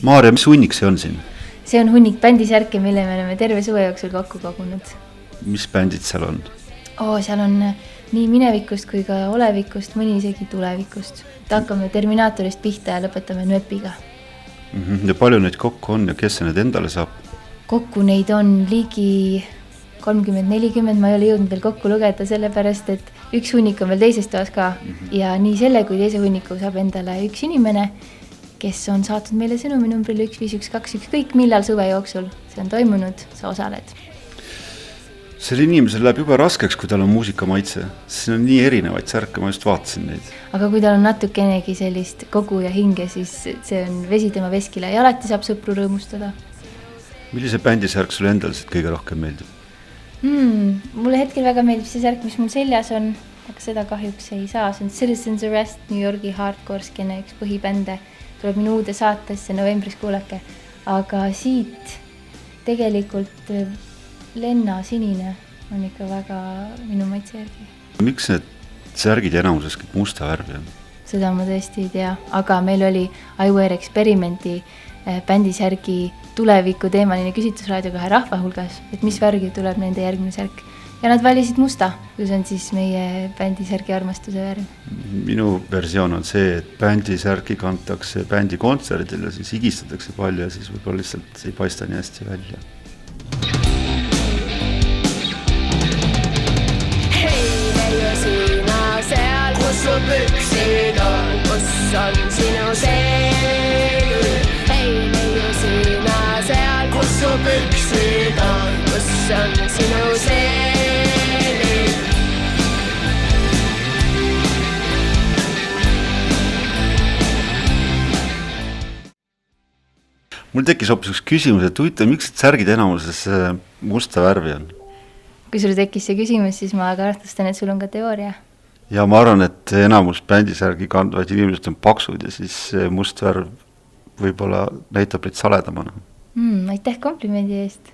Maarja, mis hunnik see on siin? See on hunnik bändisärke, mille me oleme terve suve jooksul kokku kogunud. Mis bändid seal on? Seal on nii minevikust kui ka olevikust, mõni isegi tulevikust. Hakkame Terminaatorist pihta ja lõpetame Nööpiga. Ja palju neid kokku on ja kes see need endale saab? Kokku neid on ligi 30-40, ma ei ole jõudnud veel kokku lugeda, sellepärast, et üks hunnik on veel teises toas ka. Ja nii selle kui teise hunniku saab endale üks inimene, kes on saatnud meile sõnumi numbril 1512, ükskõik millal suve jooksul. See on toimunud, sa osaled. Selle inimesel läheb juba raskeks, kui tal on muusikamaitse. Siin on nii erinevaid särke, ma just vaatasin neid. Aga kui tal on natukenegi sellist kogu ja hinge, siis see on vesi tema veskile ja alati saab sõpru rõõmustada. Millise bändisärk sulle endal kõige rohkem meeldib? Mulle hetkel väga meeldib see särk, mis mul seljas on, aga seda kahjuks ei saa. See on Citizens Arrest, New Yorgi hardcore skene, üks põhibände. Tuleb minu uude saatesse novembris kuulake. Aga siit tegelikult Lenna sinine on ikka väga minu maitse järgi. Miks need särgid enamuses kõik musta värvi on? Seda ma tõesti ei tea, aga meil oli iWear Experimenti bändisärgi tuleviku teemaline küsitlusraadio kahe rahva hulgas, et mis värgi tuleb nende järgmine särk. Ja nad valisid musta, kus on siis meie bändisärgi armastuse värv. Minu versioon on see, et bändisärgi kantakse bändi kontserdil ja siis higistatakse palju ja siis võib-olla lihtsalt ei paista nii hästi välja. Kus su püksid on, kus on sinu seel? Hei, leiu sina seal, kus su püksid on, kus on sinu seel? Mul tekkis hoopis üks küsimus, et huvitav, miks särgid enamuses musta värvi on? Kui sul tekkis see küsimus, siis ma kartustan, et sul on ka teooria. Ja ma arvan, et enamus bändisärgi kandvaid inimesed on paksud ja siis must värv võib-olla näitab neid saledamana. Aitäh komplimendi eest.